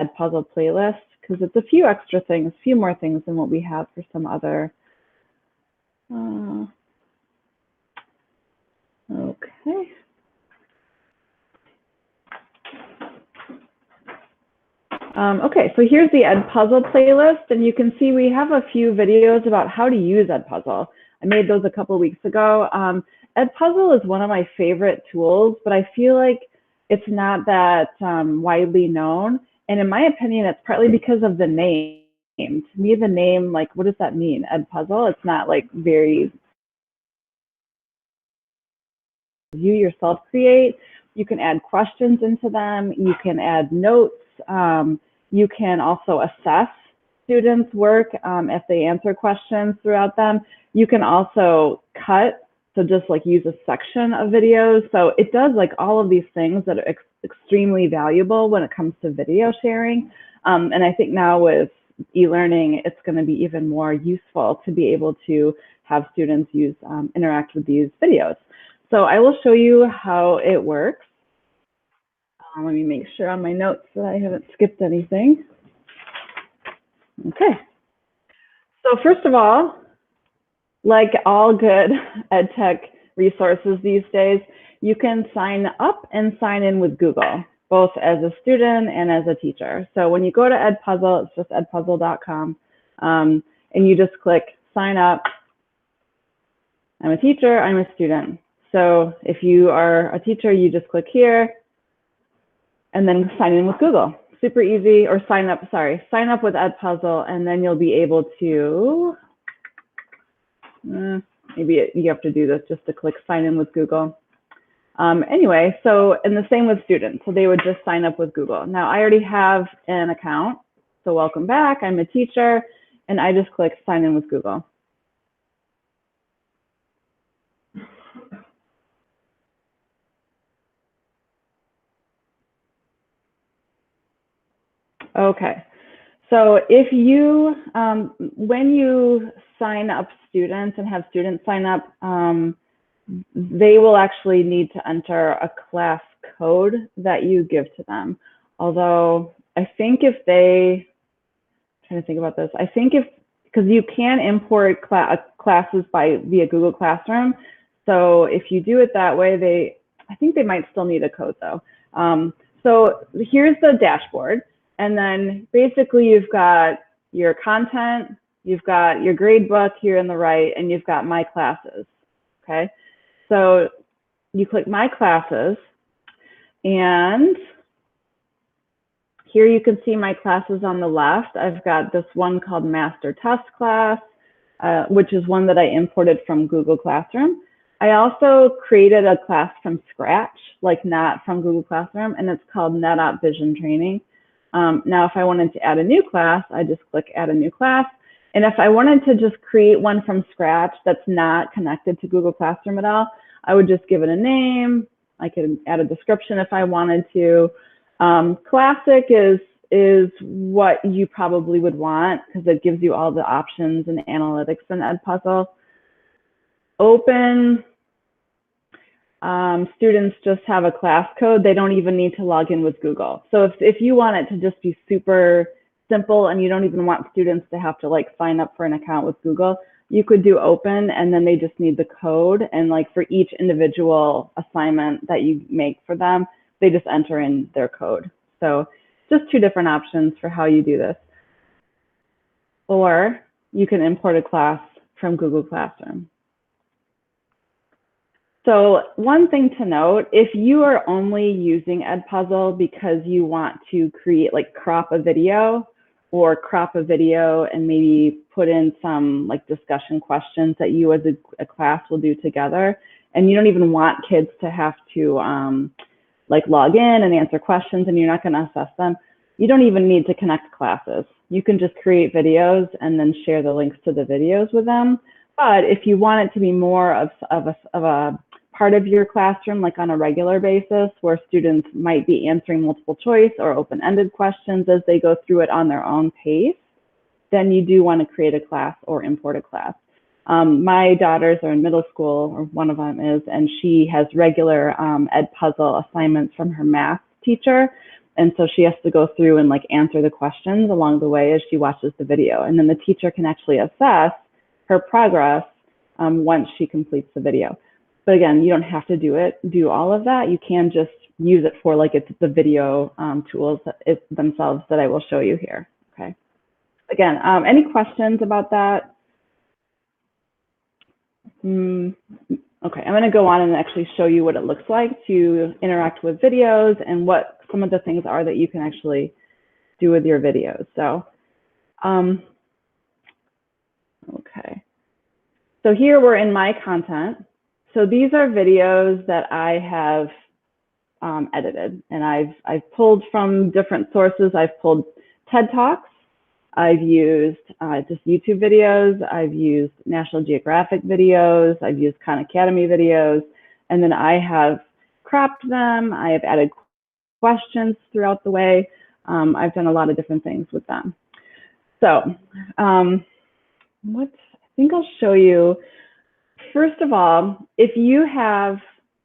Edpuzzle playlist because it's a few extra things, a few more things than what we have for some other. Okay. Okay, so here's the Edpuzzle playlist, and you can see we have a few videos about how to use Edpuzzle. I made those a couple of weeks ago. Edpuzzle is one of my favorite tools, but I feel like it's not that widely known. And in my opinion, it's partly because of the name. To me, the name, like, what does that mean? Edpuzzle? It's not like very, you yourself create. You can add questions into them. You can add notes. You can also assess students' work if they answer questions throughout them. You can also cut, so just like use a section of videos. So it does like all of these things that are extremely valuable when it comes to video sharing. And I think now with e-learning, it's going to be even more useful to be able to have students use interact with these videos. So I will show you how it works. Let me make sure on my notes that I haven't skipped anything. Okay. So first of all, like all good ed tech resources these days, you can sign up and sign in with Google, both as a student and as a teacher. So when you go to Edpuzzle, it's just edpuzzle.com, and you just click sign up. I'm a teacher, I'm a student. So if you are a teacher, you just click here and then sign in with Google. Super easy, or sign up with Edpuzzle, and then you'll be able to, maybe you have to do this just to click sign in with Google. Anyway, so, and the same with students. So they would just sign up with Google. Now I already have an account, so welcome back, I'm a teacher, and I just click sign in with Google. Okay, so if you, when you sign up students and have students sign up, they will actually need to enter a class code that you give to them. Although I think if they, I'm trying to think about this, I think if, because you can import classes via Google Classroom. So if you do it that way, I think they might still need a code though. So here's the dashboard. And then basically you've got your content, you've got your grade book here on the right, and you've got my classes, okay? So you click my classes, and here you can see my classes on the left. I've got this one called Master Test Class, which is one that I imported from Google Classroom. I also created a class from scratch, like not from Google Classroom, and it's called NetApp Vision Training. Now, if I wanted to add a new class, I just click add a new class. And if I wanted to just create one from scratch that's not connected to Google Classroom at all, I would just give it a name. I could add a description if I wanted to. Classic is what you probably would want because it gives you all the options and analytics in Edpuzzle. Open, students just have a class code. They don't even need to log in with Google. So if you want it to just be super simple and you don't even want students to have to like sign up for an account with Google, you could do open, and then they just need the code, and like for each individual assignment that you make for them, they just enter in their code. So just two different options for how you do this. Or you can import a class from Google Classroom. So one thing to note, if you are only using Edpuzzle because you want to create, like crop a video and maybe put in some like discussion questions that you as a class will do together, and you don't even want kids to have to like log in and answer questions, and you're not going to assess them, you don't even need to connect classes. You can just create videos and then share the links to the videos with them. But if you want it to be more of a part of your classroom, like on a regular basis, where students might be answering multiple choice or open-ended questions as they go through it on their own pace, then you do want to create a class or import a class. My daughters are in middle school, or one of them is, and she has regular Edpuzzle assignments from her math teacher. And so she has to go through and like answer the questions along the way as she watches the video. And then the teacher can actually assess her progress once she completes the video. But again, you don't have to do all of that. You can just use it for like it's the video tools themselves that I will show you here. Okay. Again, any questions about that? Okay, I'm going to go on and actually show you what it looks like to interact with videos and what some of the things are that you can actually do with your videos. So, okay. So here we're in my content. So these are videos that I have edited, and I've pulled from different sources. I've pulled TED Talks. I've used just YouTube videos. I've used National Geographic videos. I've used Khan Academy videos. And then I have cropped them. I have added questions throughout the way. I've done a lot of different things with them. So I think I'll show you. First of all, if you have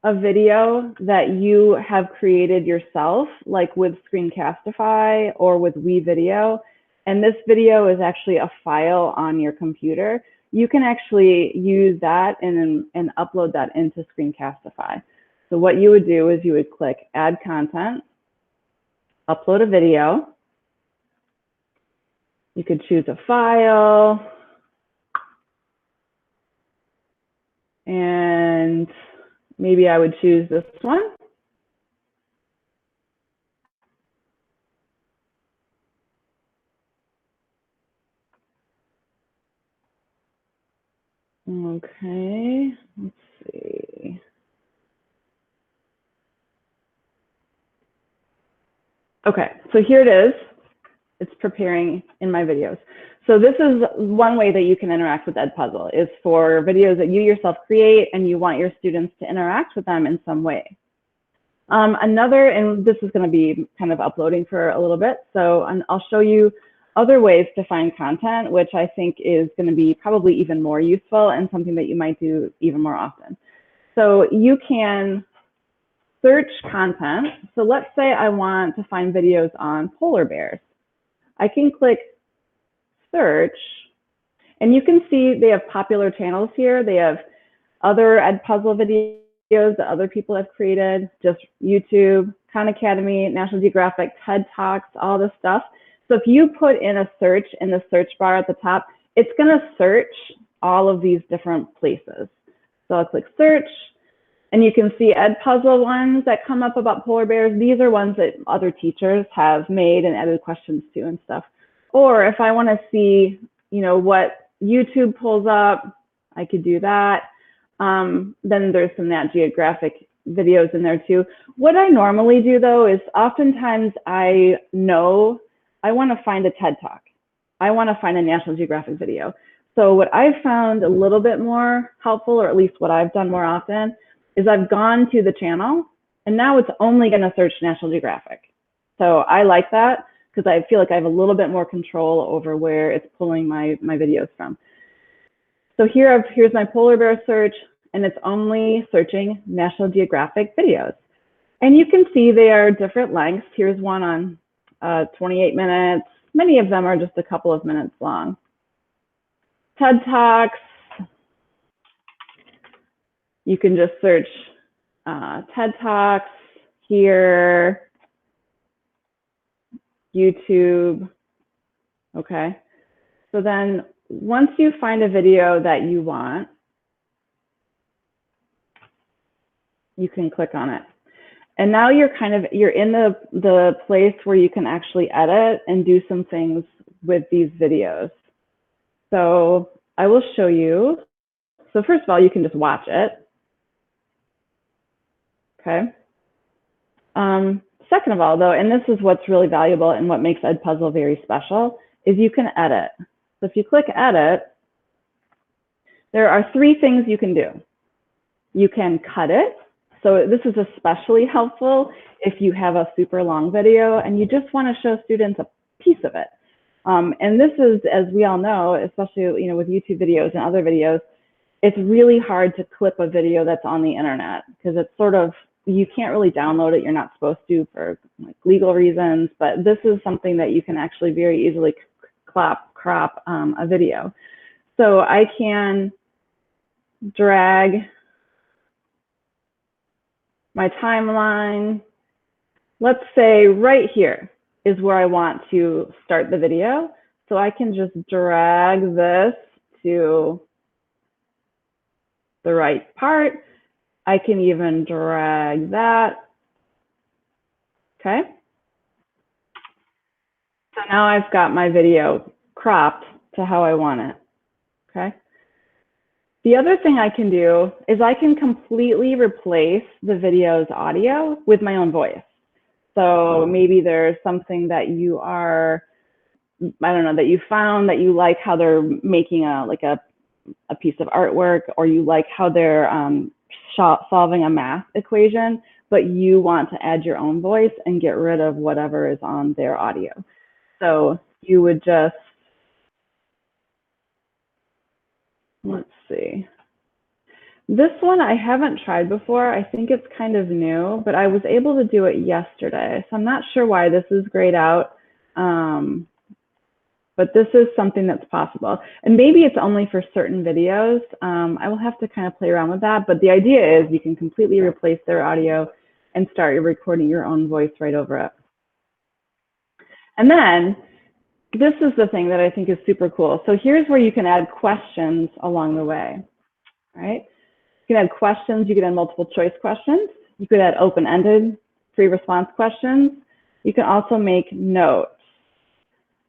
a video that you have created yourself, like with Screencastify or with WeVideo, and this video is actually a file on your computer, you can actually use that and upload that into Screencastify. So what you would do is you would click Add Content, upload a video. You could choose a file. And maybe I would choose this one. Okay, let's see. Okay, so here it is. It's preparing in my videos. So this is one way that you can interact with Edpuzzle, is for videos that you yourself create and you want your students to interact with them in some way. Another, and this is going to be kind of uploading for a little bit, so I'll show you other ways to find content, which I think is going to be probably even more useful and something that you might do even more often. So you can search content. So let's say I want to find videos on polar bears. I can click search, and you can see they have popular channels here. They have other Edpuzzle videos that other people have created, just YouTube, Khan Academy, National Geographic, TED Talks, all this stuff. So if you put in a search in the search bar at the top, it's going to search all of these different places. So I'll click search, and you can see Edpuzzle ones that come up about polar bears. These are ones that other teachers have made and added questions to and stuff. Or if I want to see, you know, what YouTube pulls up, I could do that. Then there's some Nat Geographic videos in there too. What I normally do though is oftentimes I know I want to find a TED Talk. I want to find a National Geographic video. So what I've found a little bit more helpful, or at least what I've done more often, is I've gone to the channel and now it's only going to search National Geographic. So I like that because I feel like I have a little bit more control over where it's pulling my videos from. So here's my polar bear search, and it's only searching National Geographic videos. And you can see they are different lengths. Here's one on 28 minutes. Many of them are just a couple of minutes long. TED Talks. You can just search TED Talks here, YouTube. Okay. So then once you find a video that you want, you can click on it. And now you're in the place where you can actually edit and do some things with these videos. So I will show you. So first of all, you can just watch it. Okay. Second of all, though, and this is what's really valuable and what makes Edpuzzle very special, is you can edit. So if you click edit, there are 3 things you can do. You can cut it. So this is especially helpful if you have a super long video and you just want to show students a piece of it. And this is, as we all know, especially with YouTube videos and other videos, it's really hard to clip a video that's on the internet because it's sort of you can't really download it. You're not supposed to for like legal reasons, but this is something that you can actually very easily crop a video. So I can drag my timeline. Let's say right here is where I want to start the video. So I can just drag this to the right part. I can even drag that. Okay. So now I've got my video cropped to how I want it. Okay. The other thing I can do is I can completely replace the video's audio with my own voice. So maybe there's something that you are, I don't know, that you found that you like how they're making a piece of artwork, or you like how they're solving a math equation, but you want to add your own voice and get rid of whatever is on their audio. So you would just, let's see. This one I haven't tried before. I think it's kind of new, but I was able to do it yesterday. So I'm not sure why this is grayed out, but this is something that's possible. And maybe it's only for certain videos. I will have to kind of play around with that, but the idea is you can completely replace their audio and start recording your own voice right over it. And then this is the thing that I think is super cool. So here's where you can add questions along the way, right? You can add questions, you can add multiple choice questions, you could add open-ended free response questions. You can also make notes.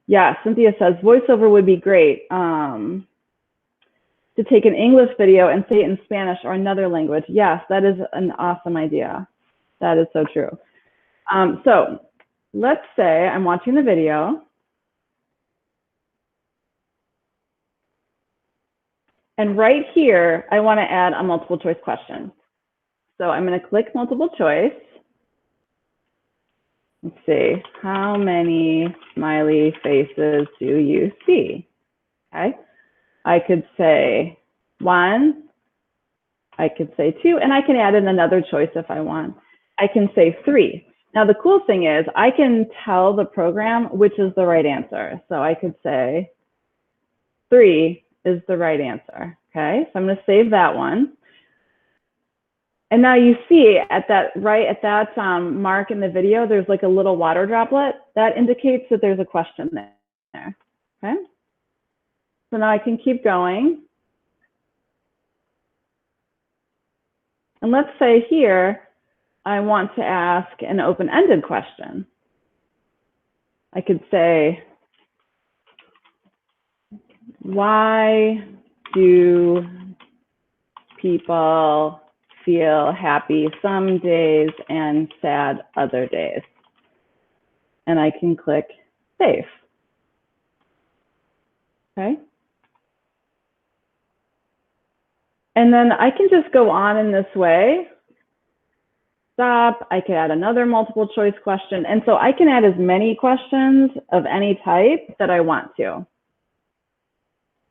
Yeah, Cynthia says voiceover would be great to take an English video and say it in Spanish or another language. Yes, that is an awesome idea. That is so true. So let's say I'm watching the video. And right here, I want to add a multiple choice question. So I'm going to click multiple choice. Let's see, how many smiley faces do you see? Okay, I could say 1, I could say 2, and I can add in another choice if I want. I can say 3. Now the cool thing is I can tell the program which is the right answer. So I could say 3 is the right answer. Okay, so I'm going to save that one. And now you see at that mark in the video, there's like a little water droplet that indicates that there's a question there. Okay, so now I can keep going. And let's say here, I want to ask an open-ended question. I could say, why do people feel happy some days and sad other days? And I can click save. Okay. And then I can just go on in this way. Stop. I could add another multiple choice question. And so I can add as many questions of any type that I want to.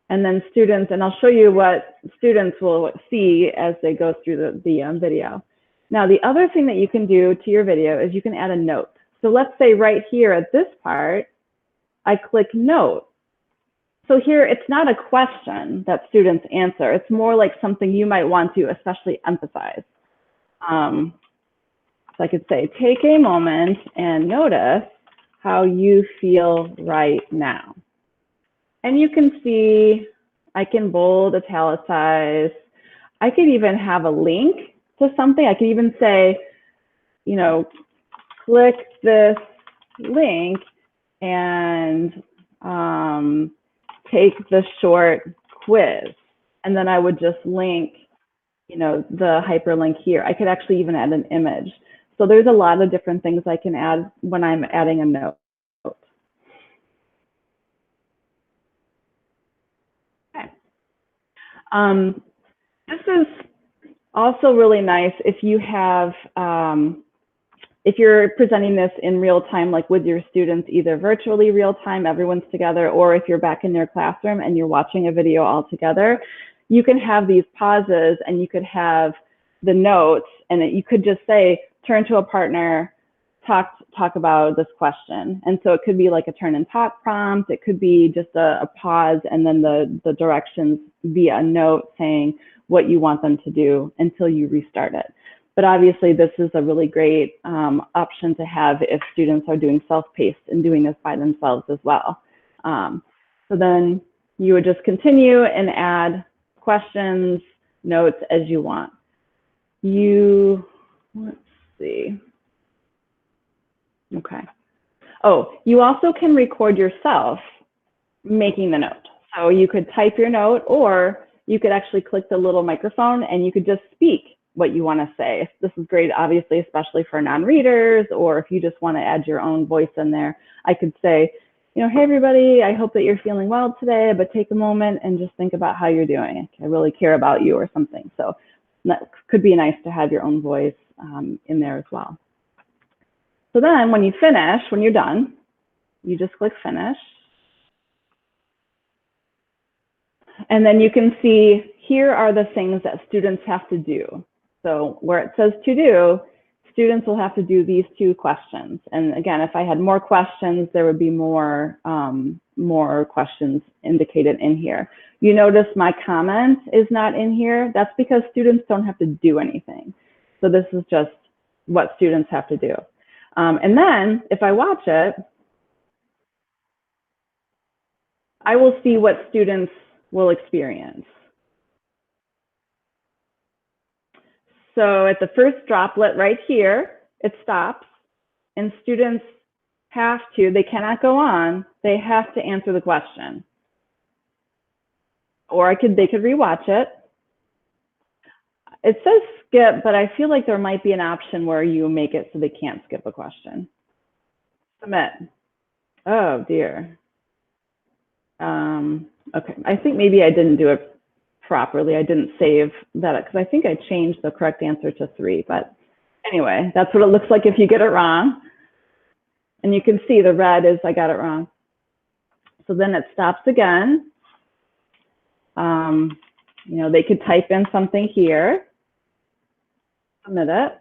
And then students, and I'll show you what students will see as they go through the video. Now, the other thing that you can do to your video is you can add a note. So let's say right here at this part, I click note. So here, it's not a question that students answer. It's more like something you might want to especially emphasize. So I could say, take a moment and notice how you feel right now. And you can see, I can bold, italicize. I could even have a link to something. I could even say, you know, click this link and take the short quiz. And then I would just link, you know, the hyperlink here. I could actually even add an image. So there's a lot of different things I can add when I'm adding a note. Okay. This is also really nice if you have, if you're presenting this in real time, like with your students, either virtually real time, everyone's together, or if you're back in their classroom and you're watching a video all together, you can have these pauses and you could have the notes and you could just say, turn to a partner, talk about this question. And so it could be like a turn and talk prompt. It could be just a pause and then the directions via a note saying what you want them to do until you restart it. But obviously this is a really great option to have if students are doing self-paced and doing this by themselves as well. So then you would just continue and add questions, notes as you want. Let's see. Okay. Oh, you also can record yourself making the note. So you could type your note, or you could actually click the little microphone and you could just speak what you want to say. This is great, obviously, especially for non-readers, or if you just want to add your own voice in there. I could say, you know, hey everybody, I hope that you're feeling well today, but take a moment and just think about how you're doing. I really care about you or something. So that could be nice to have your own voice in there as well. So then when you finish, when you're done, you just click finish. And then you can see here are the things that students have to do. So where it says to do, students will have to do these 2 questions. And again, if I had more questions, there would be more questions indicated in here. You notice my comment is not in here. That's because students don't have to do anything. So this is just what students have to do. And then if I watch it, I will see what students will experience. So at the first droplet right here, it stops, and students have to, they cannot go on, they have to answer the question. Or they could rewatch it. It says skip, but I feel like there might be an option where you make it so they can't skip a question. Submit. Oh dear. Okay, I think maybe I didn't do it properly. I didn't save that because I think I changed the correct answer to 3. But anyway, that's what it looks like if you get it wrong. And you can see the red is I got it wrong. So then it stops again. You know, they could type in something here, submit it.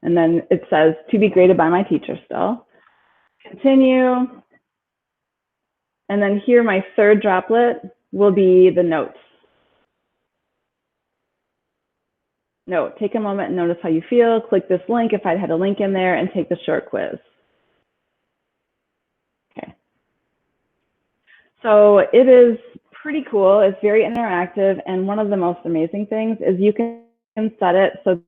And then it says to be graded by my teacher still. Continue. And then here my third droplet will be the notes. Note, take a moment and notice how you feel. Click this link if I had a link in there and take the short quiz. Okay. So it is pretty cool. It's very interactive. And one of the most amazing things is you can set it so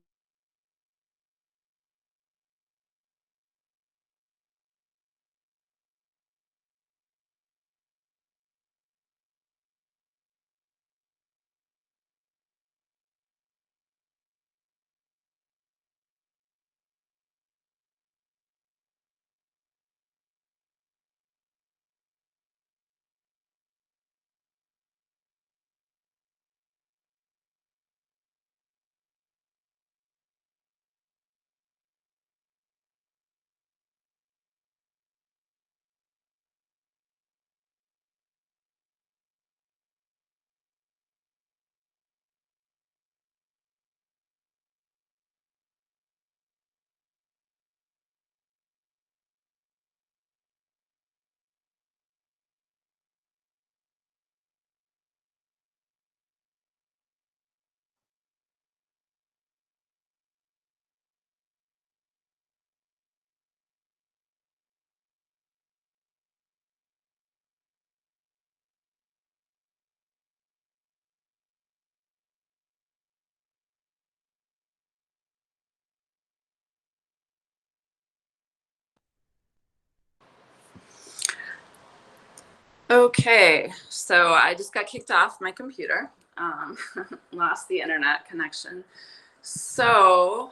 Okay, so I just got kicked off my computer, lost the internet connection. So,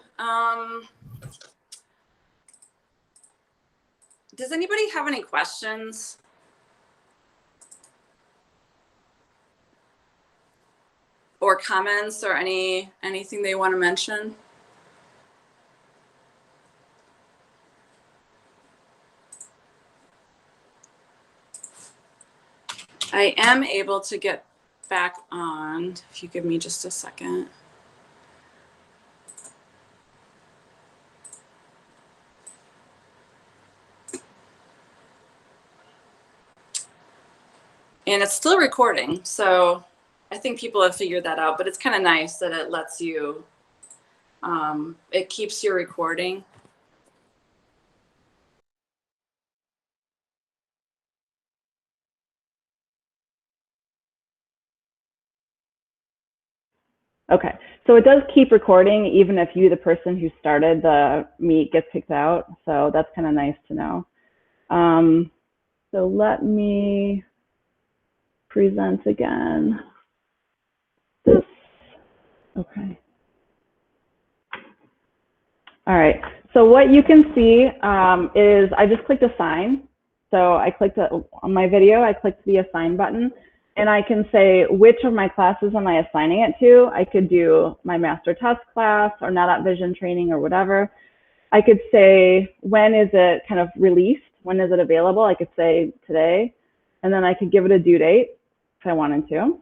does anybody have any questions? Or comments or anything they want to mention? I am able to get back on, if you give me just a second. and it's still recording. So I think people have figured that out, but it's kind of nice that it lets you, it keeps your recording. Okay, so it does keep recording even if you, the person who started the meet, gets kicked out. So that's kind of nice to know. So let me present again. This, okay. All right, so what you can see is I just clicked assign. So I clicked on my video, I clicked the assign button, and I can say which of my classes am I assigning it to. I could do my master test class or NetApp Vision training or whatever. I could say when is it kind of released, when is it available. I could say today, and then I could give it a due date if I wanted to.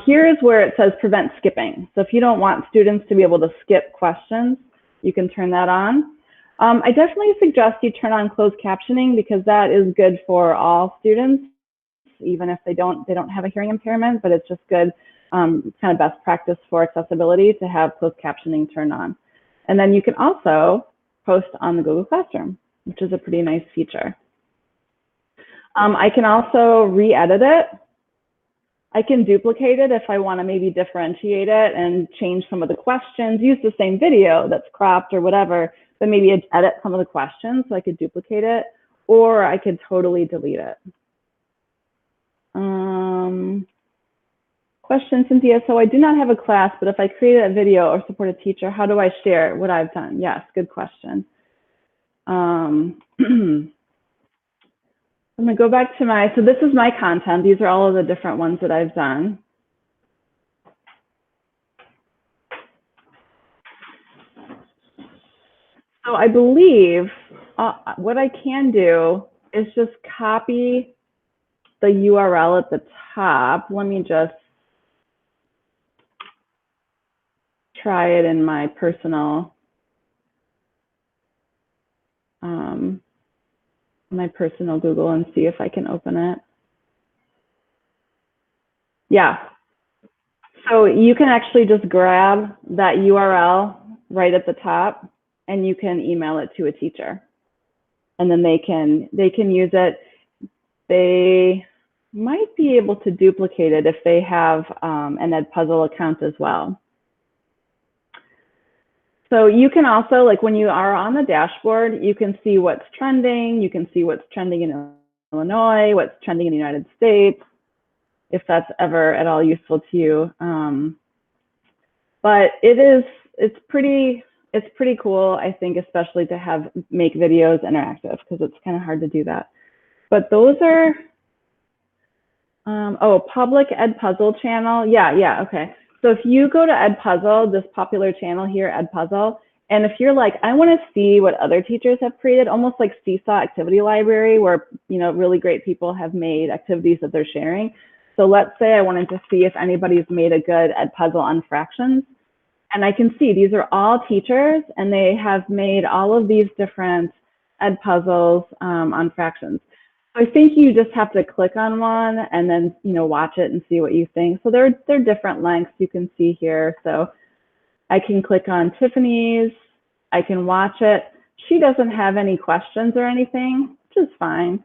Here is where it says prevent skipping. So if you don't want students to be able to skip questions, you can turn that on. I definitely suggest you turn on closed captioning because that is good for all students, even if they don't have a hearing impairment, but it's just good kind of best practice for accessibility to have closed captioning turned on. And then you can also post on the Google Classroom, which is a pretty nice feature. I can also re-edit it. I can duplicate it if I want to maybe differentiate it and change some of the questions, use the same video that's cropped or whatever, but maybe edit some of the questions so I could duplicate it, or I could totally delete it. Question, Cynthia. So I do not have a class, but if I create a video or support a teacher, how do I share what I've done? Yes, good question. I'm gonna go back to my, so this is my content. These are all of the different ones that I've done. So I believe what I can do is just copy the URL at the top. Let me just try it in my personal Google and see if I can open it. Yeah. So you can actually just grab that URL right at the top and you can email it to a teacher. And then they can use it. They might be able to duplicate it if they have an Edpuzzle account as well. So you can also, like when you are on the dashboard, you can see what's trending. You can see what's trending in Illinois, what's trending in the United States, if that's ever at all useful to you. But it's pretty cool, I think, especially to make videos interactive because it's kind of hard to do that. But those are, oh, public Edpuzzle channel. Yeah, okay. So if you go to Edpuzzle, this popular channel here, Edpuzzle, and if you're like, I want to see what other teachers have created, almost like Seesaw Activity Library, where really great people have made activities that they're sharing. So let's say I wanted to see if anybody's made a good Edpuzzle on fractions. And I can see these are all teachers, and they have made all of these different Edpuzzles on fractions. I think you just have to click on one and then watch it and see what you think. So they're different lengths you can see here. So I can click on Tiffany's. I can watch it. She doesn't have any questions or anything, which is fine.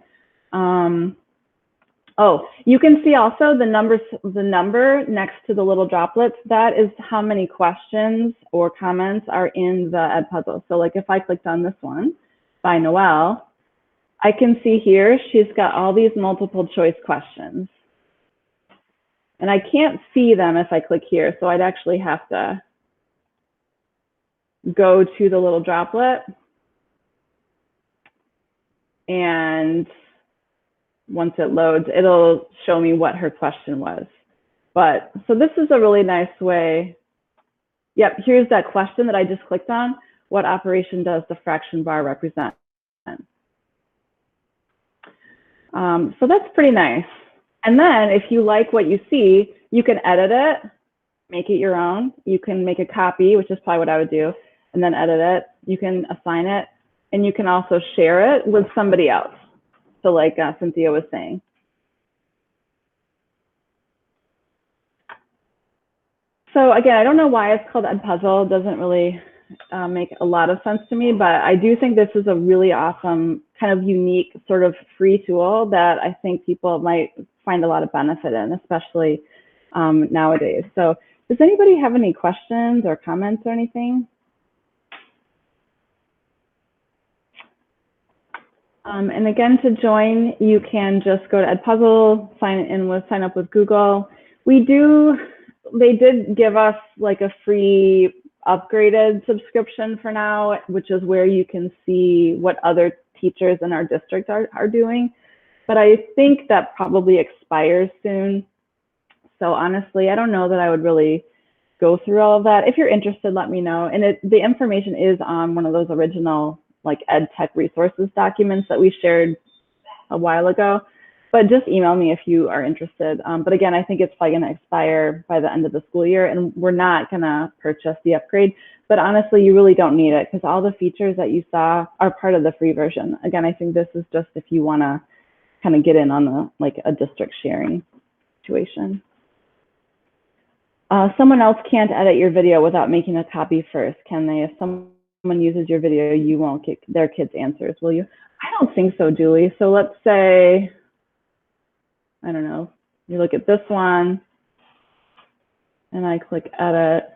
Oh, you can see also the number next to the little droplets. That is how many questions or comments are in the Edpuzzle. So like if I clicked on this one by Noelle, I can see here she's got all these multiple choice questions. And I can't see them if I click here, so I'd actually have to go to the little droplet. And once it loads, it'll show me what her question was. But so this is a really nice way. Yep, here's that question that I just clicked on. What operation does the fraction bar represent? So that's pretty nice. And then if you like what you see, you can edit it, make it your own. You can make a copy, which is probably what I would do, and then edit it. You can assign it, and you can also share it with somebody else. So like Cynthia was saying. So again, I don't know why it's called Edpuzzle. It doesn't really make a lot of sense to me, but I do think this is a really awesome, kind of unique sort of free tool that I think people might find a lot of benefit in, especially nowadays. So does anybody have any questions or comments or anything? And again, to join, you can just go to Edpuzzle, sign up with Google. They did give us like a free upgraded subscription for now, which is where you can see what other teachers in our district are doing. But I think that probably expires soon. So honestly, I don't know that I would really go through all of that. If you're interested, let me know. And the information is on one of those original like ed tech resources documents that we shared a while ago. But just email me if you are interested. But again, I think it's probably going to expire by the end of the school year, and we're not going to purchase the upgrade. But honestly, you really don't need it because all the features that you saw are part of the free version. Again, I think this is just if you want to kind of get in on like a district sharing situation. Someone else can't edit your video without making a copy first, can they? If someone uses your video, you won't get their kids' answers, will you? I don't think so, Julie. So let's say, I don't know, you look at this one, and I click edit.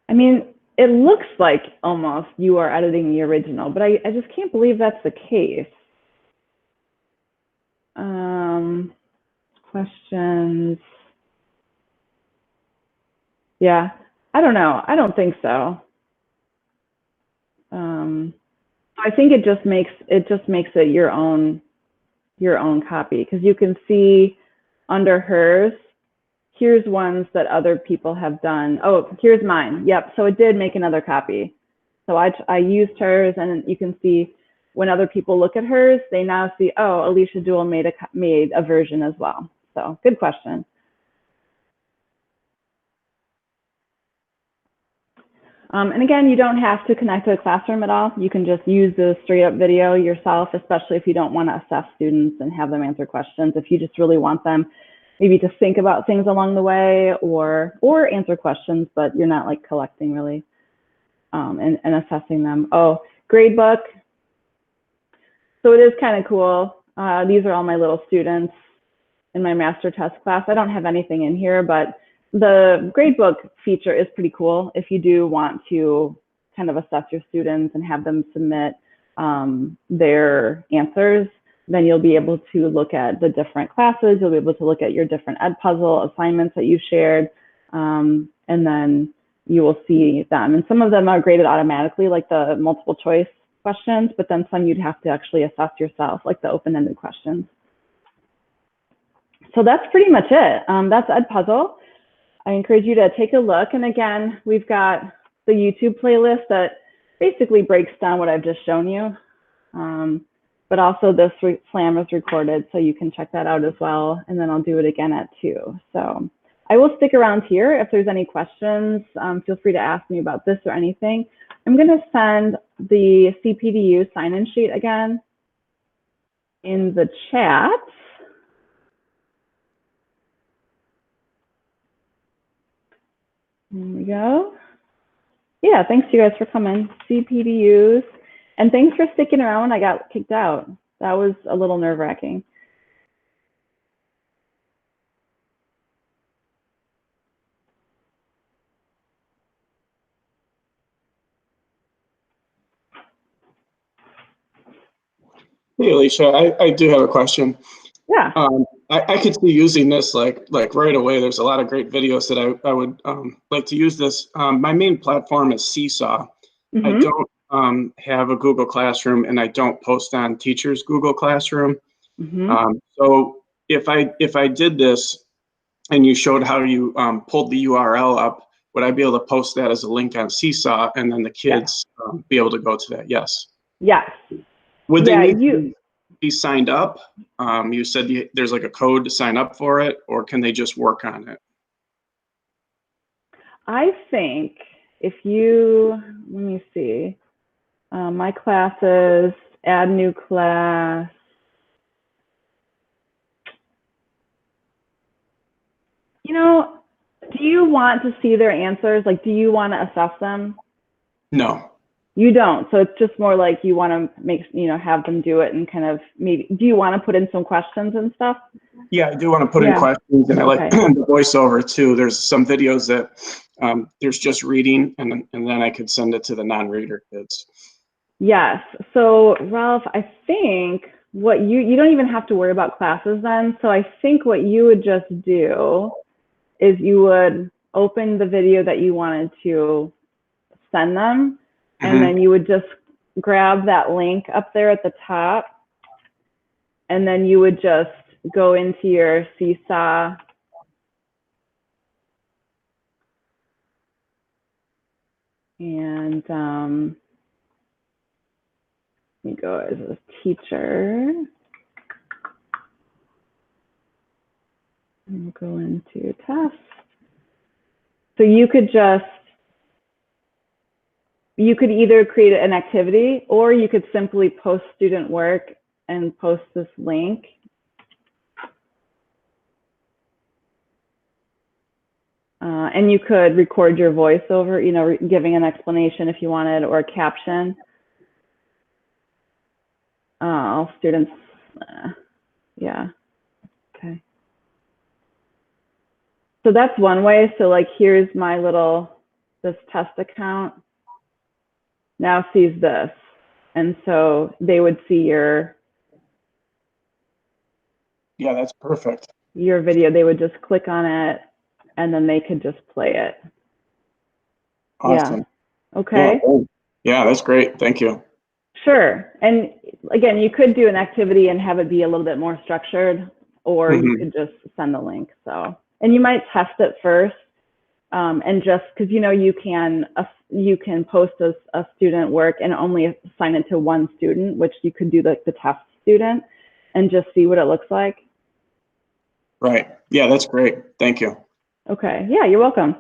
I mean, it looks like almost you are editing the original, but I just can't believe that's the case. Questions. Yeah, I don't know. I don't think so. I think it just makes it your own copy, because you can see under hers, here's ones that other people have done. Oh, here's mine. Yep. So it did make another copy. So I used hers, and you can see when other people look at hers, they now see, oh, Alicia Jewell made a version as well. So good question. And again, you don't have to connect to a classroom at all. You can just use the straight up video yourself, especially if you don't want to assess students and have them answer questions. If you just really want them maybe to think about things along the way, or answer questions, but you're not like collecting really and assessing them. Oh, gradebook. So it is kind of cool. These are all my little students in my master test class. I don't have anything in here, but the gradebook feature is pretty cool if you do want to kind of assess your students and have them submit their answers. Then you'll be able to look at the different classes. You'll be able to look at your different Edpuzzle assignments that you shared, and then you will see them. And some of them are graded automatically, like the multiple choice questions, but then some you'd have to actually assess yourself, like the open-ended questions. So that's pretty much it. That's Edpuzzle. I encourage you to take a look. And again, we've got the YouTube playlist that basically breaks down what I've just shown you. But also this slam is recorded, so you can check that out as well. And then I'll do it again at 2. So I will stick around here. If there's any questions, feel free to ask me about this or anything. I'm going to send the CPDU sign-in sheet again in the chat. There we go. Yeah, thanks you guys for coming. CPDUs. And thanks for sticking around when I got kicked out. That was a little nerve-wracking. Hey, Alicia, I do have a question. Yeah. I could see using this like right away. There's a lot of great videos that I would like to use this. My main platform is Seesaw. Mm-hmm. I don't have a Google Classroom, and I don't post on Teachers Google Classroom. Mm-hmm. So if I did this and you showed how you pulled the URL up, would I be able to post that as a link on Seesaw, and then the kids be able to go to that? Yes. Yes. Would they need to be signed up? You said there's like a code to sign up for it, or can they just work on it? I think if you, let me see, my classes, add new class. You know, do you want to see their answers? Like, do you want to assess them? No. You don't. So it's just more like you want to make, have them do it and kind of maybe, do you want to put in some questions and stuff? Yeah, I do want to put in questions, and I like the voiceover too. There's some videos that there's just reading, and then I could send it to the non-reader kids. Yes. So Ralph, I think what you don't even have to worry about classes then. So I think what you would just do is you would open the video that you wanted to send them, and then you would just grab that link up there at the top, and then you would just go into your Seesaw and let me go as a teacher. And we'll go into test. So you could either create an activity, or you could simply post student work and post this link. And you could record your voiceover, giving an explanation if you wanted, or a caption. All students, yeah, okay. So that's one way. So like, here's my this test account now sees this. And so they would see your that's perfect. Your video. They would just click on it, and then they could just play it. Awesome. Yeah. Okay. Yeah, that's great. Thank you. Sure. And again, you could do an activity and have it be a little bit more structured, or you could just send the link. So, and you might test it first, and just because you can post a student work and only assign it to one student, which you could do like the test student, and just see what it looks like. Right. Yeah, that's great. Thank you. Okay. Yeah, you're welcome.